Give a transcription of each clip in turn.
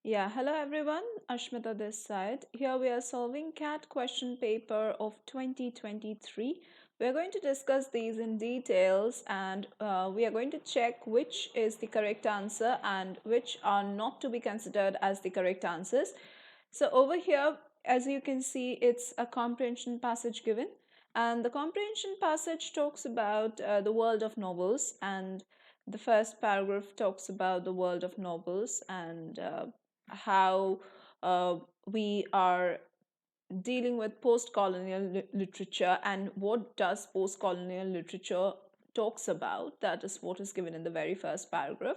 Yeah, hello everyone. Ashmita this side. Here we are solving CAT question paper of 2023. We are going to discuss these in details and we are going to check which is the correct answer and which are not to be considered as the correct answers. So over here, as you can see, it's a comprehension passage given. And the comprehension passage talks about the world of novels, and the first paragraph talks about the world of novels and how uh, we are dealing with post-colonial literature and what does post-colonial literature talks about. That is what is given in the very first paragraph.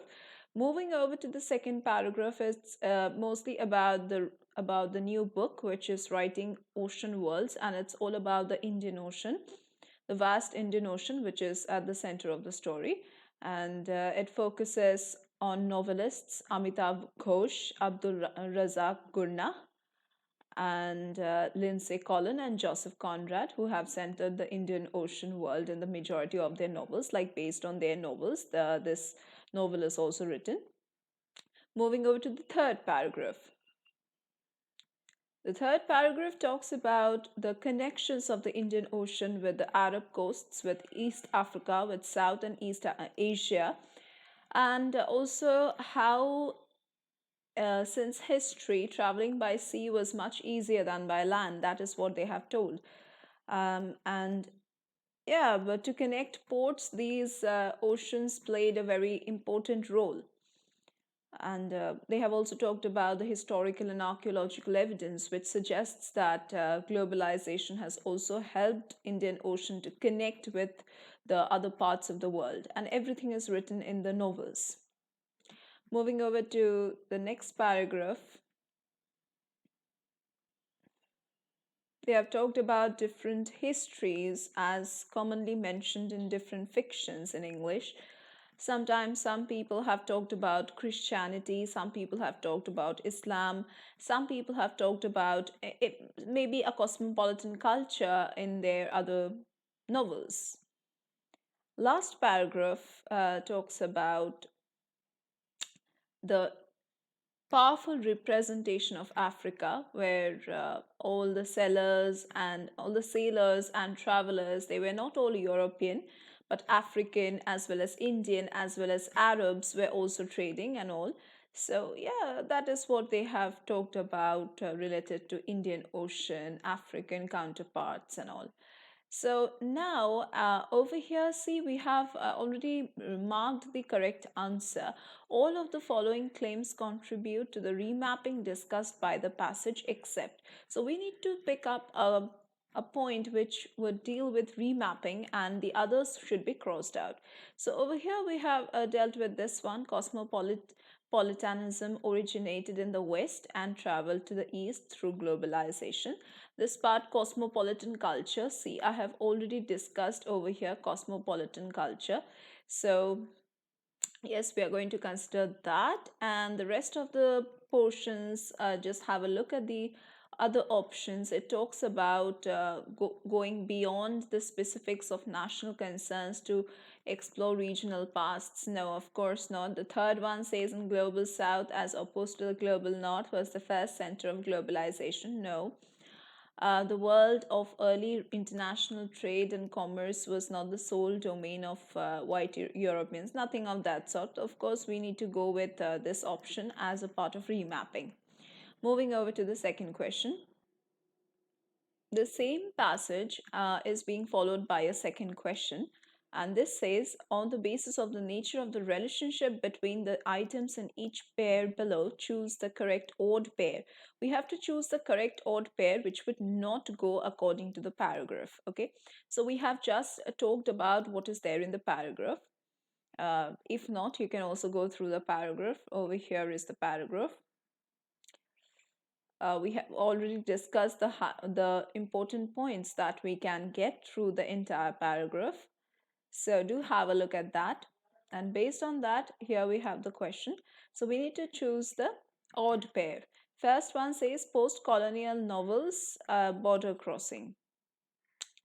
Moving over to the second paragraph, it's mostly about the new book which is writing ocean worlds, and it's all about the Indian Ocean, the vast Indian Ocean, which is at the center of the story. And it focuses on novelists Amitav Ghosh, Abdul Razak Gurna, and Lindsay Collin and Joseph Conrad, who have centered the Indian Ocean world in the majority of their novels, like based on their novels. This novel is also written. Moving over to the third paragraph. The third paragraph talks about the connections of the Indian Ocean with the Arab coasts, with East Africa, with South and East Asia, and also how, since history, traveling by sea was much easier than by land. That is what they have told. And yeah, but to connect ports, these oceans played a very important role. And they have also talked about the historical and archaeological evidence, which suggests that globalization has also helped Indian Ocean to connect with the other parts of the world. And everything is written in the novels. Moving over to the next paragraph, they have talked about different histories as commonly mentioned in different fictions in English. Sometimes some people have talked about Christianity, some people have talked about Islam, some people have talked about maybe a cosmopolitan culture in their other novels. Last paragraph talks about the powerful representation of Africa, where all the sellers and all the sailors and travelers, they were not all European, but African as well as Indian as well as Arabs were also trading and all. So yeah, that is what they have talked about related to Indian Ocean, African counterparts and all. So now over here, see, we have already marked the correct answer. All of the following claims contribute to the remapping discussed by the passage except. So we need to pick up a point which would deal with remapping and the others should be crossed out. So over here we have dealt with this one. Cosmopolitanism originated in the West and traveled to the East through globalization. This part, cosmopolitan culture. See, I have already discussed over here cosmopolitan culture. So yes, we are going to consider that, and the rest of the portions, just have a look at the other options. It talks about going beyond the specifics of national concerns to explore regional pasts. No, of course not. The third one says in global south as opposed to the global north was the first center of globalization. No. The world of early international trade and commerce was not the sole domain of white Europeans, nothing of that sort. Of course, we need to go with this option as a part of remapping. Moving over to the second question. The same passage is being followed by a second question, and this says, on the basis of the nature of the relationship between the items in each pair below, choose the correct odd pair. We have to choose the correct odd pair, which would not go according to the paragraph. Okay, so we have just talked about what is there in the paragraph. If not, you can also go through the paragraph. Over here is the paragraph. We have already discussed the important points that we can get through the entire paragraph. So do have a look at that. And based on that, here we have the question. So we need to choose the odd pair. First one says post-colonial novels, border crossing.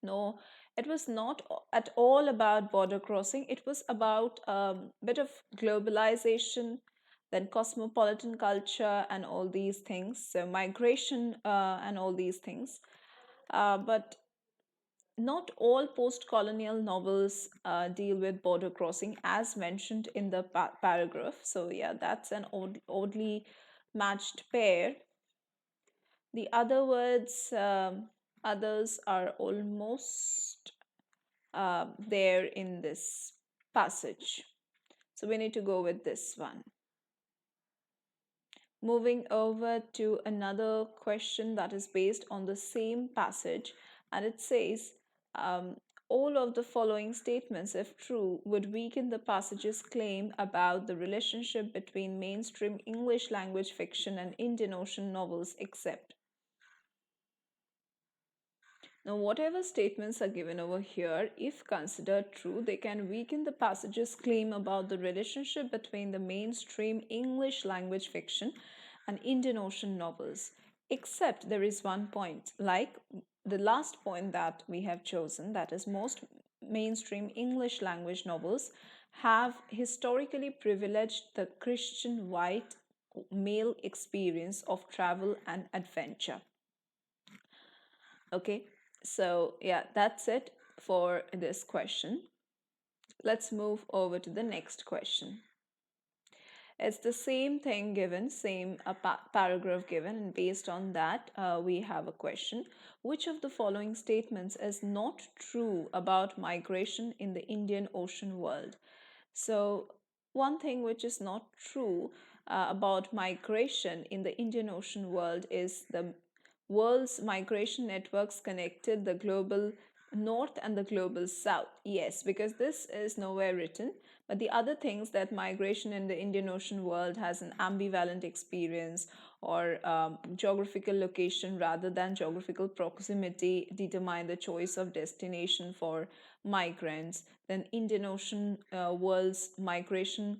No, it was not at all about border crossing. It was about a bit of globalization, then cosmopolitan culture and all these things, so migration and all these things. But not all post-colonial novels deal with border crossing as mentioned in the paragraph. So yeah, that's an oddly matched pair. The other words, others are almost there in this passage. So we need to go with this one. Moving over to another question that is based on the same passage, and it says, all of the following statements, if true, would weaken the passage's claim about the relationship between mainstream English language fiction and Indian Ocean novels, except. Now, whatever statements are given over here, if considered true, they can weaken the passage's claim about the relationship between the mainstream English language fiction and Indian Ocean novels. Except there is one point, like the last point that we have chosen, that is, most mainstream English language novels have historically privileged the Christian white male experience of travel and adventure. Okay, so yeah, that's it for this question. Let's move over to the next question. It's the same thing given, same paragraph given, and based on that, we have a question. Which of the following statements is not true about migration in the Indian Ocean world? So, one thing which is not true about migration in the Indian Ocean world is the world's migration networks connected the global north and the global south. Yes, because this is nowhere written. But the other things, that migration in the Indian Ocean world has an ambivalent experience, or geographical location rather than geographical proximity determine the choice of destination for migrants. Then Indian Ocean world's migration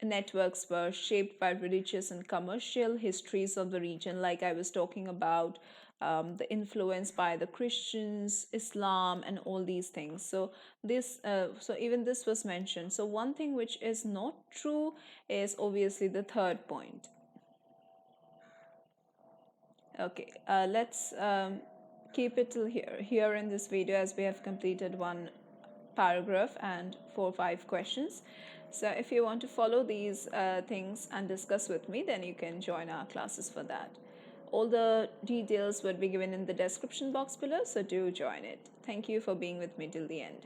networks were shaped by religious and commercial histories of the region, like I was talking about, the influence by the Christians, Islam, and all these things. So so even this was mentioned. So one thing which is not true is obviously the third point. Okay, let's keep it till here in this video, as we have completed one paragraph and 4 or 5 questions. So if you want to follow these things and discuss with me, then you can join our classes for that. All the details would be given in the description box below, so do join it. Thank you for being with me till the end.